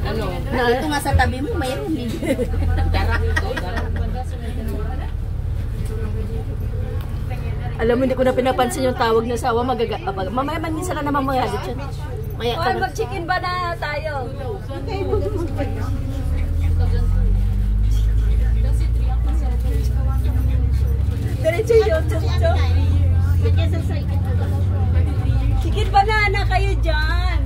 Ano? Ito nga sa tabi mo, mayroon din. Darak ito, darak. Alam mo, hindi ko na pinapansin yung tawag na sawa. Mamaya man minsan na naman magalit siya. Maya ka na. Mag-chicken ba na tayo? Diretso yun, diretso. Chicken banana kayo dyan.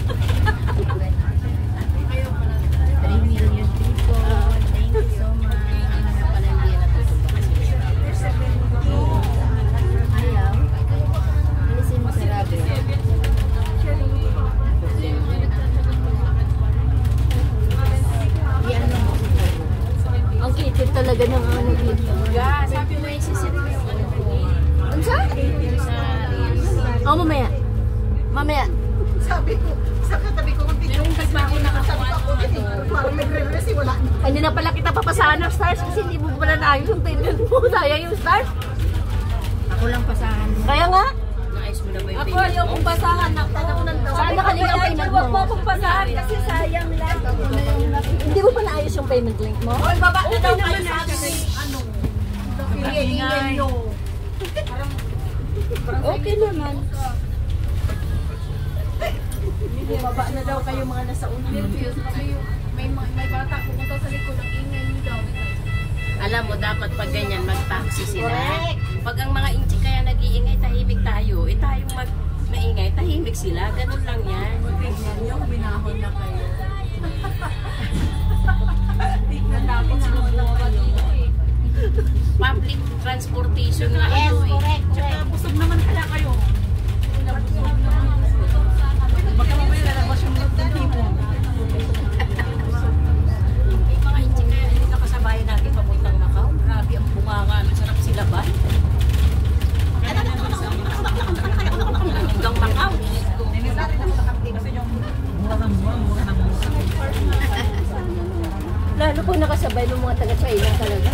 3 million people. Thank you so much. Ayaw. Alisin mo si Rabi. Yan mo. Ang kitid talaga ng ano dito. Sabi mo yung sisipin. Ano sa? Oh, mamaya. Mamaya. Sabi ko, sa katabi ko, yung pa ako nakasabi ako, parang nagre-rest, wala. Hindi na pala kita papasahan ng stars kasi hindi mo pala naayos yung payment mo. Sayang yung stars. Ako lang pasahan mo. Kaya nga. Naayos mo na ba yung Ako payment ayaw mo? kong basahan. Nakatanaw ng daw. Saan nakalimutan ang payment Huwag mo? mo akong basahan kasi sayang lang. Hindi mo pa naayos yung payment link mo? Oy, baba na daw kayo sa akin. Ano? Ingay nyo. Okay naman. Baba na daw kayo mga nasa una. May bata pumunta sa likod ng ingay niyo daw. Alam mo, dapat pag ganyan, mag-taxi sila. Pag ang mga inchi kaya nag-iingay, tahimik tayo. Eh tayong maingay, tahimik sila. Ganun lang yan. Yung binahon na kayo. Tignan natin sinubukan dito eh. Public transportation nga ito eh. Tsaka busog naman kaya kayo. Baka mamaya lalabas yung tipo. Mga inchi kaya hindi nakasabayan natin papuntang Macau. Grabe ang bunganga. Masarap sila ba? Hanggang Macau. Kasi yung mura ng mura. Lalo kung nakasabay ng mga taga-China talaga.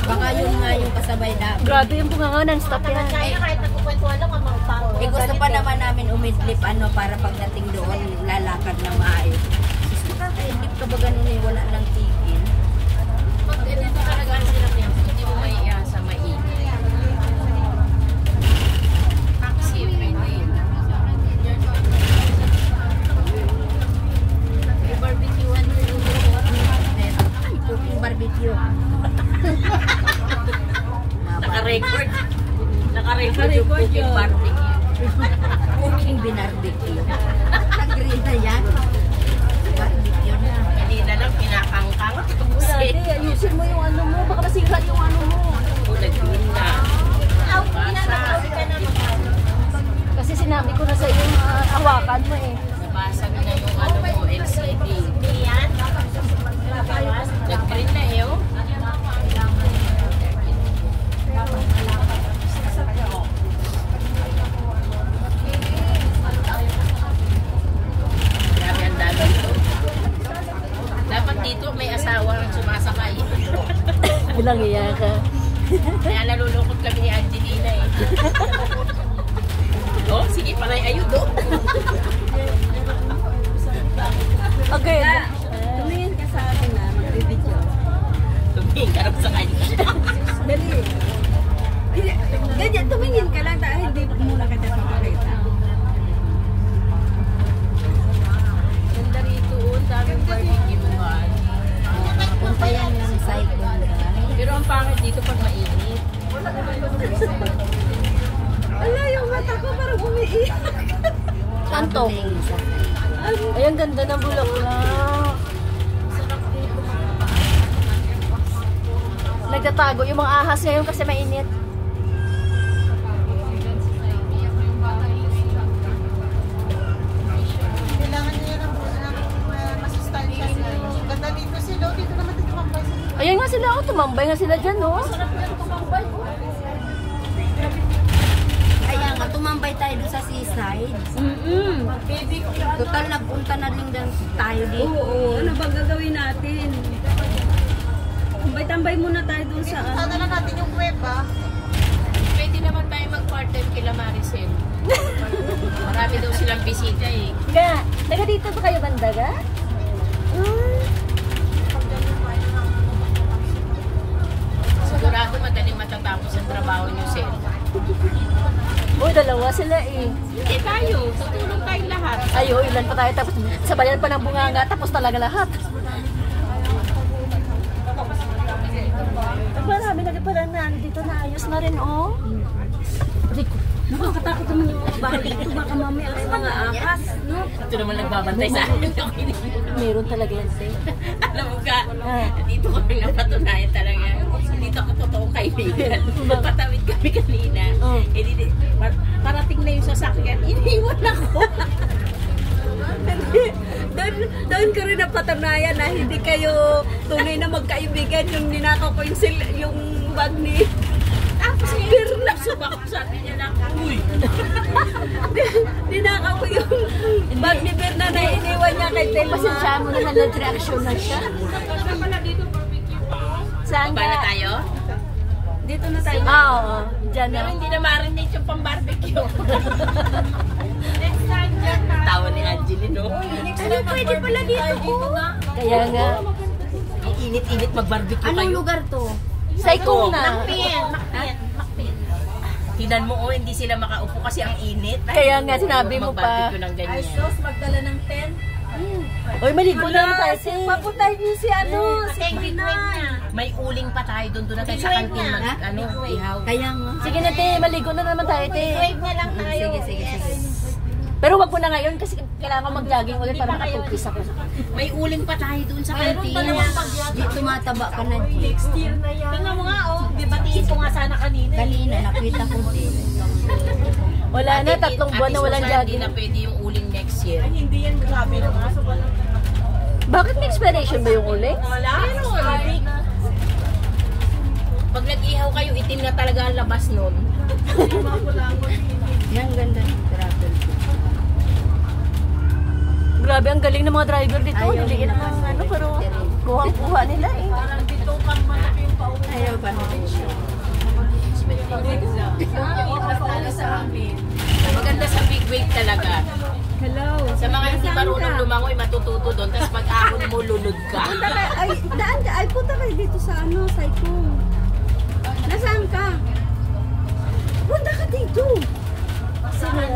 Baka yun nga yung kasabay na. Grabe yung bunganga ng stop yan. Kahit nagkukwentuhan lang, mga pang. Eh gusto pa naman namin umidlip para pagdating doon, lalakad na maayos. Gusto ka, idlip ka ba ganun eh, wala lang tigil. Pag dito talaga sila niya, hindi mo maiasa, maingay. Taxi, pwede. May barbecue-an din. Ay, cooking barbecue. Naka-record. Naka-record yung cooking barbecue. Cooking binarbecue. Agree na yan. Barbecue na. Hindi na lang pinakangkang. Tapos eh, Ayusin mo yung ano mo. Baka masira yung ano mo. nag-green na. Kasi sinabi ko na sa iyo, hawakan mo eh. Nabasag na yung ano mo, LCD. Nag-green na eh, oh. Grabe ang dami ito. Dapat dito may asawa ang sumasakay. Bilang iya ka. Kaya nalulungkot kami ni Angelina eh. Oh, sige palay ayun do. Okay. Tumingin ka sa akin na, magbibidyo. Tumingin ka rin sa kanya. Dali. Ganyan, tumingin ka lang dahil hindi muna kita papakita. Ganda rito, oh. Daming barbecue mo. Punta yan yung cycle. Pero ang pangit dito pag mainit. Ala, yung mata ko parang umiiyak. Antok. Ay, ang ganda ng bulaklak. Nagtatago yung mga ahas ngayon kasi mainit. Kailangan niya ng masustansya sila. Ganda dito sila. Dito naman dito mambay sila. Ayan nga sila, oh, tumambay nga sila dyan, oh. Kaya nga, tumambay tayo doon sa seaside. Total, nagpunta na rin din tayo dito. Oo, ano bang gagawin natin? Tambay-tambay muna tayo dun sa ano. Sana na natin yung kuweba. Pwede naman tayo mag-part-time kila Maricel. Marami daw silang bisita eh. Kaya, taga dito ba kayo banda? ng daga? Sigurado madaling matatapos ang trabaho niyo, sir. Uy, dalawa sila eh. Eh tayo, tutulong tayong lahat. Ayo, ilan pa tayo tapos sabayan pa ng bunganga tapos talaga lahat. Marami na pala na dito na ayos na rin oh. Rico, nakakatakot naman yung mga bahay dito. Baka mamaya ay mga akas, no? Ito naman nagbabantay sa akin. Meron talaga yan, te. Alam mo ka, dito kami napatunayan talaga. Dito ako totoong kaibigan. Patawid kami kanina. Eh, parating na yung sasakyan. Iniwan ako. Doon ko rin napatunayan na hindi kayo tunay na magkaibigan yung ninakaw ko yung bag ni Tapos ngayon, nasubak ko sa atin niya lang. Uy! ninakaw ko yung bag ni Berna na iniwan niya kay Telma. Pasensya mo na nag-reaction na siya. Saan Ba na ka? tayo? Dito na tayo. Oo. Diyan na. Pero hindi na marinate yung pang-barbecue. Tawa ni Angeline, no? Ano pwede pala dito ko? Kaya nga. Ang init-init mag-barbecue kayo. Anong lugar to? Saikong na. Makpin. Tinan mo, hindi sila makaupo kasi ang init. Kaya nga, sinabi mo pa. Mag-barbecue ng ganyan. Magdala ng tent. Uy, maligo na naman tayo, te. Papuntahin niyo si si Pinay. May uling pa tayo doon na tayo sa kantin ihaw. Kaya nga. Sige na, te. Maligo na naman tayo, te. na lang tayo. Sige. Pero wag mo na ngayon kasi kailangan ko mag-jogging ulit para makatupis ako. May uling pa tayo doon sa kantin. Di tumataba ka na. Tingnan mo nga, oh. Dibatiin ko nga sana kanina. Kanina, nakita ko din. Wala na, 3 buwan na walang Hindi jogging. na pwede yung uling next year. Ay, hindi yan grabe na nga. So, walang... Bakit may expiration ba yung uling? Wala. Pag nag-ihaw kayo, itim na talaga ang labas nun. Yan, ganda. Grabe. Grabe, ang galing ng mga driver dito. Niliin ang ano, pero kuha nila eh. Parang dito kang malaki yung pauwi. Ayaw pa naman siya. Maganda sa big wave talaga. Hello. Sa mga hindi marunong lumangoy, matututo doon. Tapos pag ahon mo, lulod ka. Ay, punta kayo dito sa Saikong. Nasaan ka? Punta ka dito.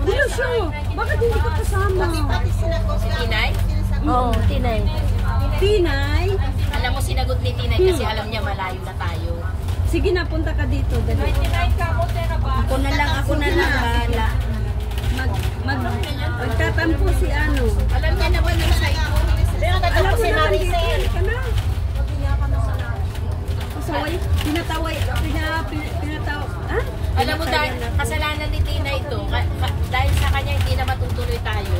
Dilo siya. Bakit hindi ka kasama? Pati sila ko Si Tinay? Oo, Tinay. Tinay. Alam mo, sinagot ni Tinay kasi alam niya malayo na tayo. Sige na, punta ka dito. Dali. Ako na lang bahala. Magtatampo si Alam niya naman yung side ko. Pero Alam nagtapos mo si na, Maricel. ka na. Pasaway, pinataway, pinataw. Ha? Alam mo, dahil kasalanan ni Tina ito, dahil sa kanya hindi na matutuloy tayo.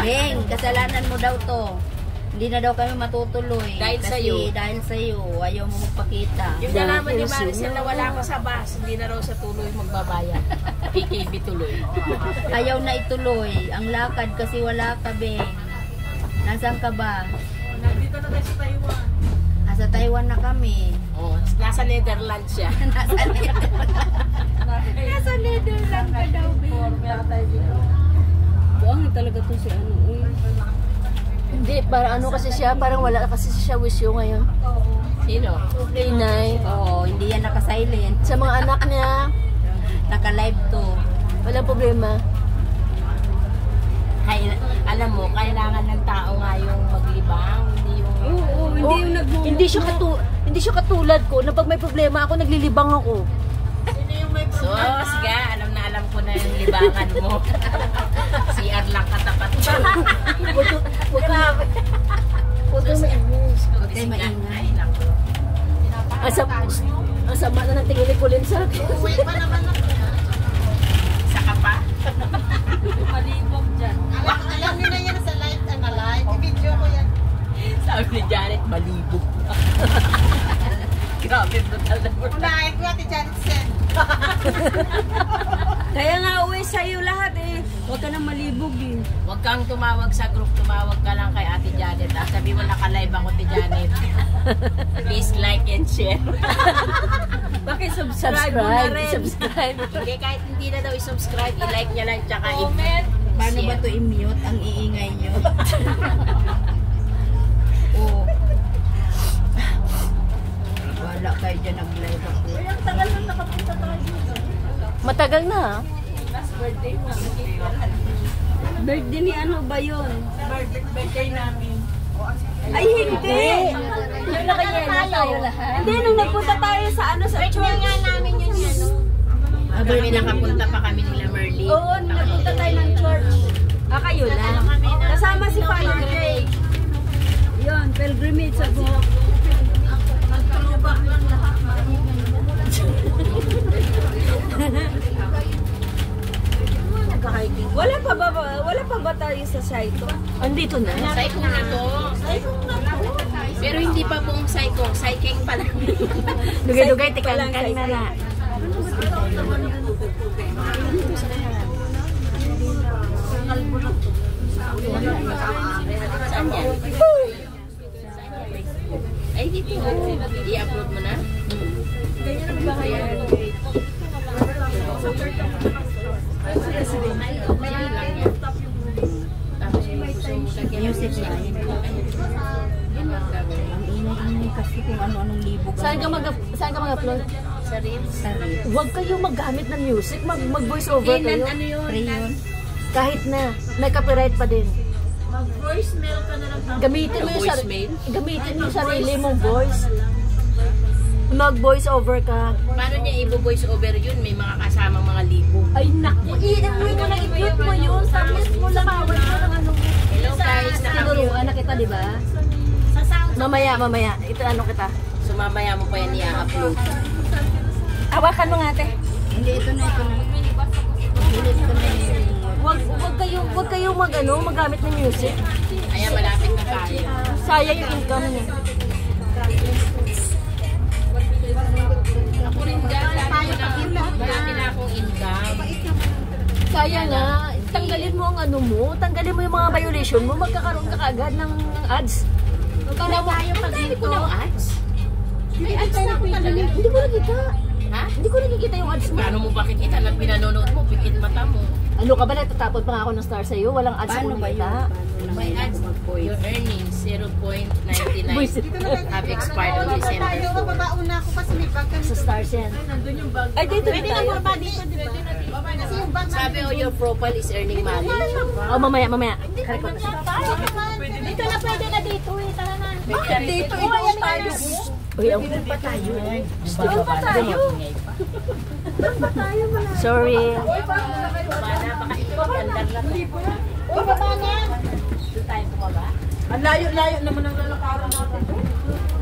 Beng, kasalanan mo daw to. Hindi na daw kami matutuloy. Dahil Kasi sa'yo. Dahil sa'yo. Ayaw mo magpakita. Yung nalaman ni Maricel na wala ako sa bus, hindi na raw sa tuloy magbabayad. PKB tuloy. Ayaw na ituloy. Ang lakad kasi wala ka, Beng. Nasaan ka ba? Nandito na tayo sa Taiwan. Nasa Taiwan na kami. Oh, nasa Netherlands siya. Nasa Netherlands ka daw, Beng. Buang talaga to si uy. Hindi, parang ano kasi siya, parang wala kasi siya wisyo ngayon. Sino? Tinay. Oo, hindi yan naka-silent. Sa mga anak niya, Naka-live to. walang problema. Alam mo, kailangan ng tao nga yung maglibang, hindi yung... Oo, hindi Oh, yung hindi siya katulad ko na pag may problema ako, naglilibang ako. So, sige, alam ko na yung libangan mo. CR lang katapat. Huwag ka Huwag kayo maingay. ang sama na ng tingin ni Colin sa akin. Uwi pa naman ako. Saka pa. Malibog dyan. Alam niyo na yan sa live, i-video ko yan. Sabi ni Janet, malibog. Grabe, brutal na brutal. Unahin ko ati Janet Sen. Kaya nga uwi sa'yo lahat eh. Huwag ka nang malibog eh. Huwag kang tumawag sa group, tumawag ka lang kay Ate Janet. Sabi mo naka-live ako, Ate Janet. Please like and share. Subscribe mo na rin. Subscribe. Hindi, kahit hindi na daw i-subscribe, i-like niya lang tsaka Paano ba to i-mute ang iingay nyo? Oo. Wala kayo dyan nag-live ako. Matagal na. Birthday ni ano ba yun? Birthday namin. Ay, hindi! Yung nakayena tayo lahat. Hindi, nung nagpunta tayo sa ano sa church. namin yun yan. Kami nakapunta pa kami nila Merly. Oo, nung nagpunta tayo ng church. Kayo lang. Kasama si Father Jay. Yun, pilgrimage sa buhok. Nag-throwback lang lahat. Wala pa ba tayo sa Saito? Andito na. Psycho na to. Pero hindi pa buong psycho. Psyching pa lang. Dugay-dugay, tikang-kang na na. Saan yan? Ay, dito. I-upload mo na? Ganyan ba kaya? Music na. Ang ingay kasi kung ano-anong libog. Saan ka mag-upload? Sa Reels? Huwag kayong maggamit ng music. Mag-voice over kayo. Ano yun? Pray yun. Kahit na. May copyright pa din. Mag-voicemail ka na lang. Gamitin mo yung Voicemail? gamitin mo yung sarili mong voice. Mag-voice over ka. Paano niya i-voice over yun? May mga kasamang mga libo. Ay, naku. I-mute mo na, i-mute mo yun. Tapos mo lamawal mo ng ano. Hello guys, Tinuruan na kita, di ba? Mamaya. Ito ano kita. So mamaya mo pa yan i-upload. Hawakan mo nga, te. Hindi, ito na. Bilit ko na yun. Wag kayong magamit ng music. Ayan, malapit na tayo. Sayang yung income niya. Ako rin dyan, marami na akong income. Kaya nga, tanggalin mo ang ano mo, tanggalin mo yung mga violation mo, magkakaroon ka kaagad ng ads. Wala tayo pag ko ng ads. May ads na ako talaga. Hindi ko nakita. Ha? Hindi ko nakikita yung ads mo. Paano mo bakit kita na pinanonood mo? Pikit mata mo. Ano ka ba, natatapon pa nga ako ng star sa'yo? Walang ads Paano mo ba yun? nakita. May ads. Your earnings, 0.99 Buisit. have expired on Tayo, December 4. mababauna ako kasi may bag kami. Sa stars yan. Ay, dito na tayo. Dito, di ba? Kasi yung bag Sabi your profile is earning money. Oh, mamaya. Record. dito na pwede na dito eh. Tara na. Bakit Dito, ito tayo. Uy, ang Pa tayo. doon pa tayo. Sorry. Baka ikaw magandang lang. Uy, baba na. Doon tayo bumaba. Ang layo-layo naman ang lalakaran natin.